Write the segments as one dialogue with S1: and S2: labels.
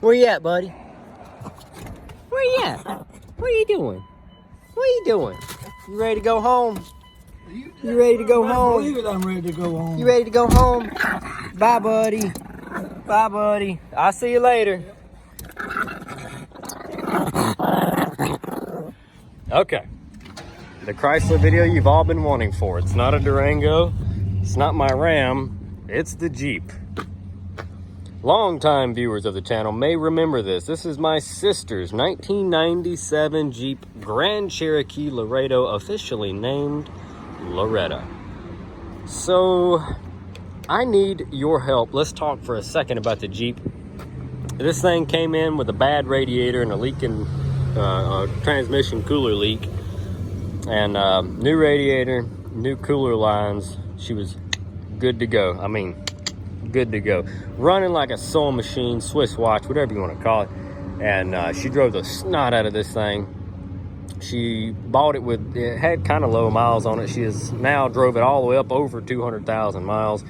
S1: Where you at, buddy? Where you at? What are you doing? What are you doing? You ready to go home? You ready to go home?
S2: Believe it, I'm ready to go home.
S1: You ready to go home? Bye, buddy. Bye, buddy. I'll see you later. Okay. The Chrysler video you've all been wanting for. It's not a Durango. It's not my Ram. It's the Jeep. Longtime viewers of the channel may remember this. This is my sister's 1997 Jeep Grand Cherokee Laredo, officially named Loretta. So, I need your help. Let's talk for a second about the Jeep. This thing came in with a bad radiator and a leaking transmission cooler leak. And new radiator, new cooler lines. She was good to go. I mean, good to go. Running like a sewing machine, Swiss watch, whatever you want to call it. And she drove the snot out of this thing. She bought it with, it had kind of low miles on it. She has now drove it all the way up over 200,000 miles.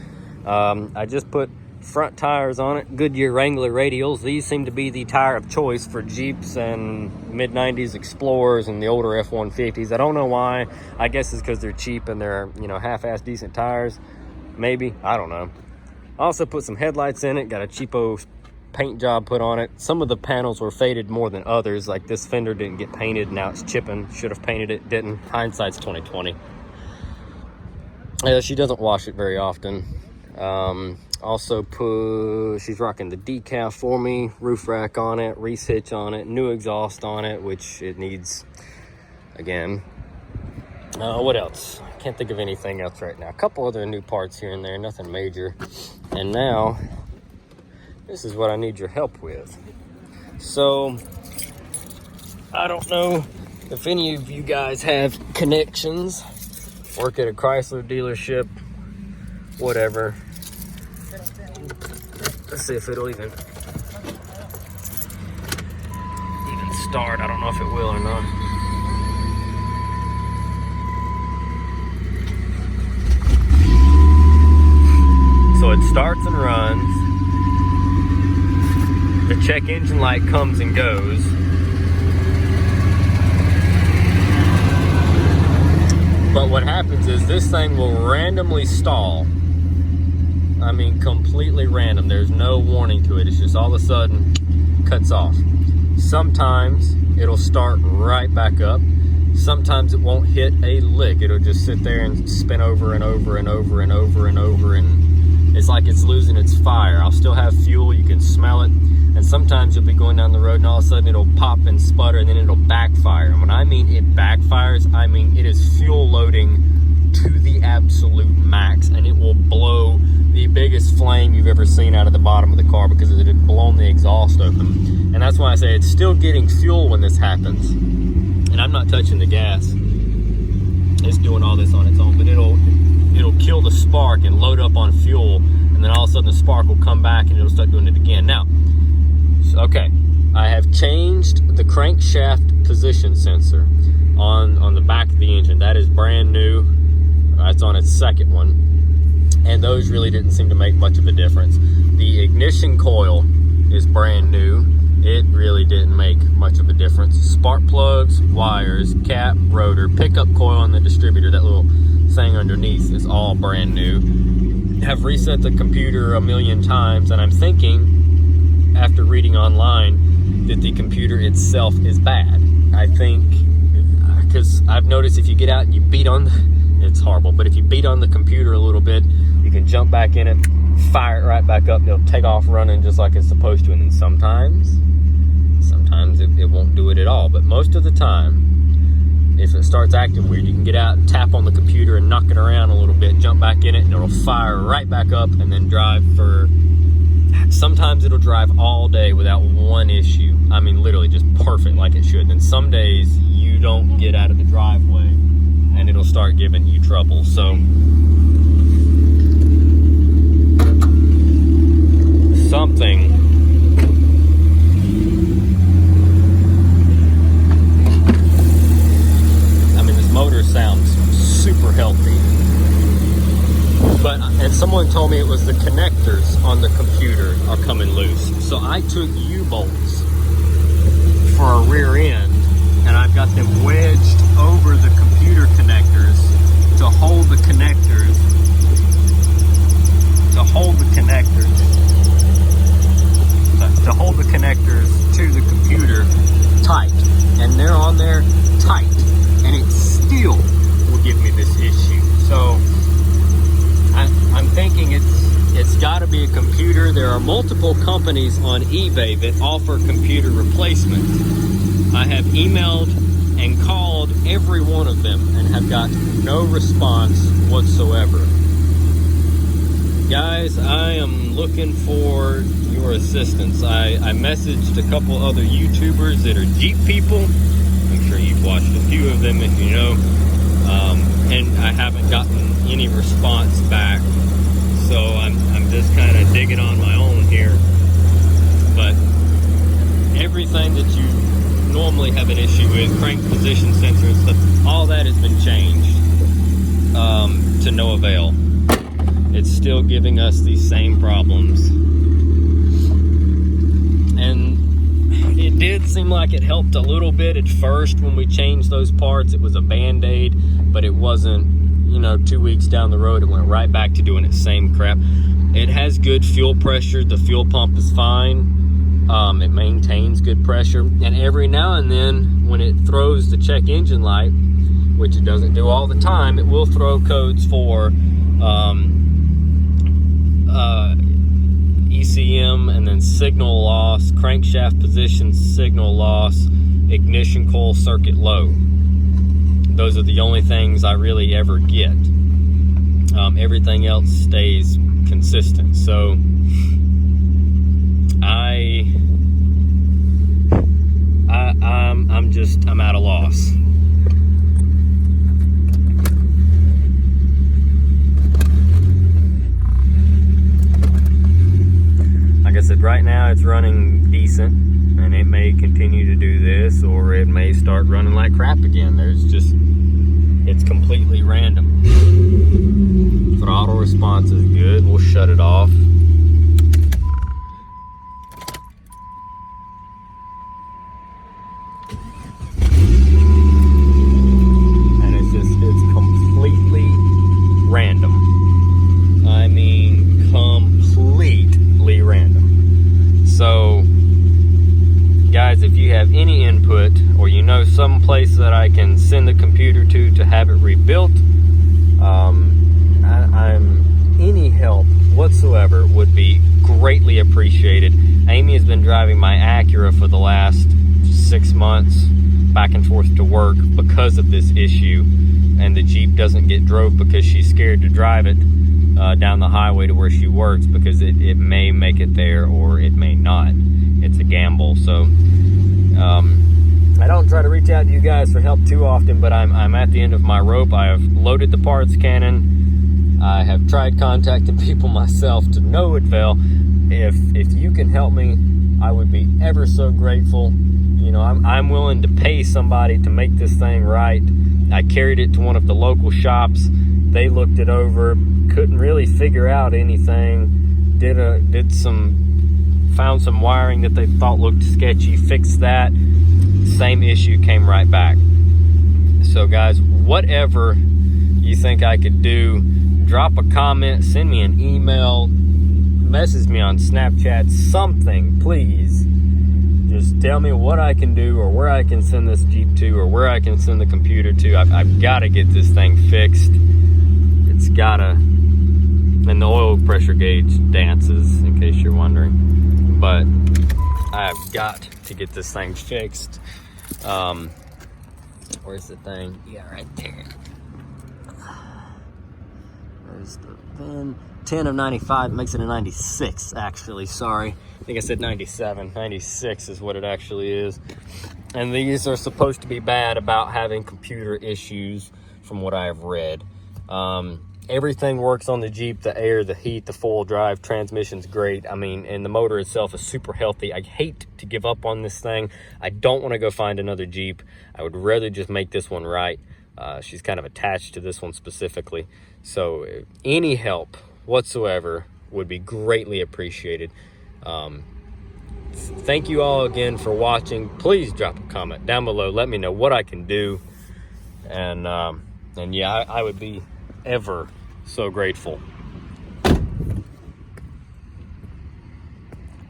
S1: I just put front tires on it, Goodyear Wrangler radials. These seem to be the tire of choice for Jeeps and mid-90s Explorers and the older F-150s. I don't know why. I guess it's because they're cheap and they're, you know, half-ass decent tires. Maybe. I don't know. I also put some headlights in it. Got a cheapo paint job put on it. Some of the panels were faded more than others. Like this fender didn't get painted. Now it's chipping. Should have painted it. Didn't. Hindsight's 2020. She doesn't wash it very often. Also she's rocking the decal for me, roof rack on it, Reese hitch on it, new exhaust on it, which it needs again. What else? I can't think of anything else right now. A couple other new parts here and there, nothing major. And now, this is what I need your help with. So, I don't know if any of you guys have connections, work at a Chrysler dealership, whatever. Let's see if it'll even start. I don't know if it will or not. So it starts and runs. The check engine light comes and goes. But what happens is this thing will randomly stall. I mean, completely random. There's no warning to it. It's just all of a sudden cuts off. Sometimes it'll start right back up. Sometimes it won't hit a lick. It'll just sit there and spin over and over and over and over and over, and it's like it's losing its fire. I'll still have fuel. You can smell it. And sometimes you'll be going down the road and all of a sudden it'll pop and sputter and then it'll backfire. And when I mean it backfires, I mean it is fuel loading to the absolute max, and it will blow the biggest flame you've ever seen out of the bottom of the car because it had blown the exhaust open. And that's why I say it's still getting fuel when this happens. And I'm not touching the gas. It's doing all this on its own, but it'll kill the spark and load up on fuel, and then all of a sudden the spark will come back and it'll start doing it again. Now, okay, I have changed the crankshaft position sensor on the back of the engine. That is brand new. It's on its second one, and those really didn't seem to make much of a difference. The ignition coil is brand new. It really didn't make much of a difference. Spark plugs, wires, cap, rotor, pickup coil, and the distributor, that little thing underneath, is all brand new. Have reset the computer a million times, and I'm thinking, after reading online, that the computer itself is bad. I think, because I've noticed if you get out and you beat on it's horrible, but if you beat on the computer a little bit, you can jump back in it, fire it right back up, and it'll take off running just like it's supposed to. And then sometimes it won't do it at all. But most of the time, if it starts acting weird, you can get out and tap on the computer and knock it around a little bit, jump back in it, and it'll fire right back up and then drive for, sometimes it'll drive all day without one issue. I mean, literally just perfect like it should. Then some days you don't get out of the driveway and it'll start giving you trouble. So something motor sounds super healthy, and someone told me it was the connectors on the computer. are coming loose. So I took U-bolts for a rear end, and I've got them wedged over the computer connectors to hold the connectors, to the computer tight. And they're on there tight, and it still will give me this issue. So I'm thinking it's got to be a computer. There are multiple companies on eBay that offer computer replacement. I have emailed and called every one of them and have got no response whatsoever. Guys, I am looking for your assistance. I messaged a couple other YouTubers that are Jeep people. I'm sure you've watched a few of them if you know. And I haven't gotten any response back. So I'm just kind of digging on my own here. But everything that you normally have an issue with, crank position sensor and stuff, all that has been changed to no avail. It's still giving us these same problems. And it did seem like it helped a little bit at first when we changed those parts. It was a Band-Aid, but it wasn't, 2 weeks down the road, it went right back to doing its same crap. It has good fuel pressure. The fuel pump is fine. It maintains good pressure. And every now and then, when it throws the check engine light, which it doesn't do all the time, it will throw codes for ECM and then signal loss, crankshaft position signal loss, ignition coil circuit low. Those are the only things I really ever get. Everything else stays consistent. So I'm at a loss. Like I said, right now it's running decent, and it may continue to do this, or it may start running like crap again. It's completely random. Throttle response is good. We'll shut it off. And it's completely random. I mean, completely random. So, guys, if you have any input, or you know some place that I can send the computer to have it rebuilt, any help whatsoever would be greatly appreciated. Amy has been driving my Acura for the last 6 months back and forth to work because of this issue, and the Jeep doesn't get drove because she's scared to drive it down the highway to where she works, because it may make it there or it may not. It's a gamble. So I don't try to reach out to you guys for help too often, but I'm at the end of my rope. I have loaded the parts cannon. I have tried contacting people myself to no avail. If you can help me, I would be ever so grateful. I'm willing to pay somebody to make this thing right. I carried it to one of the local shops. They looked it over, couldn't really figure out anything. Found some wiring that they thought looked sketchy, fixed that. Same issue came right back. So guys, whatever you think I could do, drop a comment, send me an email, message me on Snapchat, something, please. Just tell me what I can do, or where I can send this Jeep to, or where I can send the computer to. I've got to get this thing fixed. It's gotta. And the oil pressure gauge dances, in case you're wondering. But I've got to get this thing fixed. Where's the thing? Yeah, right there. There's the VIN. 10 of 95 makes it a 96, actually. Sorry. I think I said 97. 96 is what it actually is. And these are supposed to be bad about having computer issues, from what I have read. Everything works on the Jeep. The air, the heat, the four-wheel drive, transmission's great. I mean, and the motor itself is super healthy. I hate to give up on this thing. I don't want to go find another Jeep. I would rather just make this one right. She's kind of attached to this one specifically. So any help whatsoever would be greatly appreciated. Thank you all again for watching. Please drop a comment down below. Let me know what I can do. And yeah, I would be ever so grateful.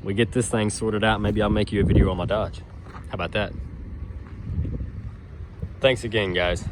S1: We get this thing sorted out, maybe I'll make you a video on my Dodge. How about that? Thanks again, guys.